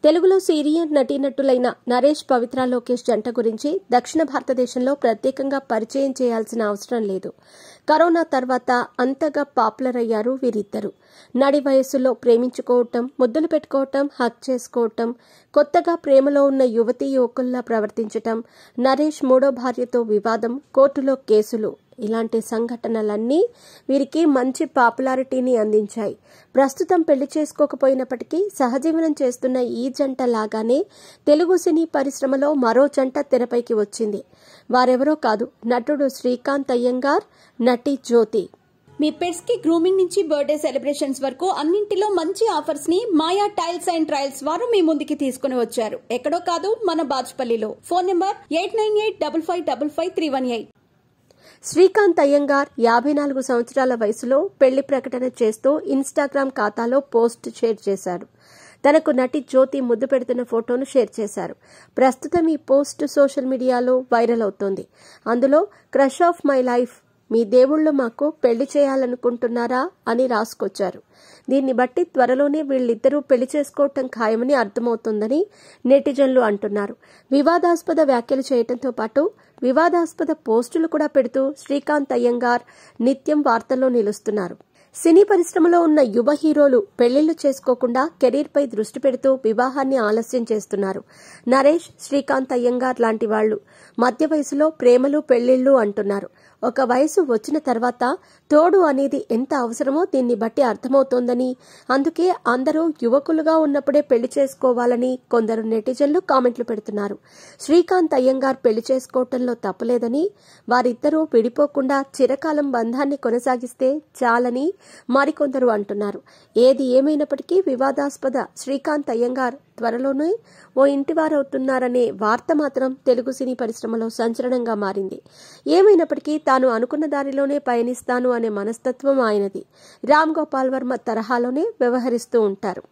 తెలుగులో సీనియర్ నటీనటులైన నరేష్ పవిత్ర లోకేష్ జంట గురించి దక్షిణ భారతదేశంలో ప్రత్యేకంగా పరిచయం చేయాల్సిన అవసరం లేదు. కరోనా తర్వాత అంతగా పాపులర్ అయ్యారు వీరిద్దరు. నడి వయస్సులో ప్రేమించుకోవటం, ముద్దులు పెట్టుకోవటం, హక్ చేసుకోవటం, కొత్తగా ప్రేమలో ఉన్న యువతీ యువకుల్లా ప్రవర్తించటం, నరేష్ మూడో భార్యతో వివాదం, కోర్టులో కేసులు ఇలాంటి సంఘటనలన్నీ వీరికి మంచి పాపులారిటీని అందించాయి. ప్రస్తుతం పెళ్లి చేసుకోకపోయినప్పటికీ సహజీవనం చేస్తున్న ఈ జంట లాగానే తెలుగు సినీ పరిశ్రమలో మరో జంట తెరపైకి వచ్చింది. వారెవరో కాదు, నటుడు శ్రీకాంత్ అయ్యంగార్, నటి జ్యోతి. మీ పెట్స్ కి గ్రూమింగ్ నుంచి బర్త్డే సెలబ్రేషన్స్ వరకు అన్నింటిలో మంచి ఆఫర్స్ ని మాయా టైల్స్ అండ్ ట్రయల్స్ వారు మీ ముందుకి తీసుకుని వచ్చారు. ఎక్కడో కాదు, మన బాజ్పల్లిలో. Phone number 8985555318. శ్రీకాంత్ అయ్యంగార్ 54 సంవత్సరాల వయసులో పెళ్లి ప్రకటన చేస్తూ ఇన్స్టాగ్రామ్ ఖాతాలో పోస్ట్ షేర్ చేశారు. తనకు నటి జ్యోతి ముద్దు పెడుతున్న ఫోటోను షేర్ చేశారు. ప్రస్తుతం ఈ పోస్ట్ సోషల్ మీడియాలో వైరల్ అవుతోంది. అందులో క్రష్ ఆఫ్ మై లైఫ్, మీ దేవుళ్లు మాకు పెళ్లి చేయాలనుకుంటున్నారా అని రాసుకొచ్చారు. దీన్ని బట్టి త్వరలోనే వీళ్ళిద్దరూ పెళ్లి చేసుకోవటం ఖాయమని అర్థమవుతోందని నెటిజన్లు అంటున్నారు. వివాదాస్పద వ్యాఖ్యలు చేయడంతో పాటు వివాదాస్పద పోస్టులు కూడా పెడుతూ శ్రీకాంత్ అయ్యంగార్ నిత్యం వార్తల్లో నిలుస్తున్నారు. సినీ పరిశ్రమలో ఉన్న యువ హీరోలు పెళ్లిళ్లు చేసుకోకుండా కెరీర్పై దృష్టి పెడుతూ వివాహాన్ని ఆలస్యం చేస్తున్నారు. నరేష్, శ్రీకాంత్ అయ్యంగార్ లాంటి వాళ్లు మధ్య వయసులో ప్రేమలు పెళ్లిళ్లు అంటున్నారు. ఒక వయసు వచ్చిన తర్వాత తోడు అనేది ఎంత అవసరమో దీన్ని బట్టి అర్థమవుతోందని, అందుకే అందరూ యువకులుగా ఉన్నప్పుడే పెళ్లి చేసుకోవాలని కొందరు నెటిజన్లు కామెంట్లు పెడుతున్నారు. శ్రీకాంత్ అయ్యంగార్ పెళ్లి చేసుకోవటంలో తప్పలేదని, వారిద్దరూ విడిపోకుండా చిరకాలం బంధాన్ని కొనసాగిస్తే చాలని మరికొందరు అంటున్నారు. ఏది ఏమైనప్పటికీ వివాదాస్పద శ్రీకాంత్ అయ్యంగార్ త్వరలోనే ఓ ఇంటివారవుతున్నారనే వార్త మాత్రం తెలుగు సినీ పరిశ్రమలో సంచలనంగా మారింది. ఏమైనప్పటికీ తాను అనుకున్న దారిలోనే పయనిస్తాను అనే మనస్తత్వం ఆయనది. రామ్ గోపాల్ వర్మ తరహాలోనే వ్యవహరిస్తూ ఉంటారు.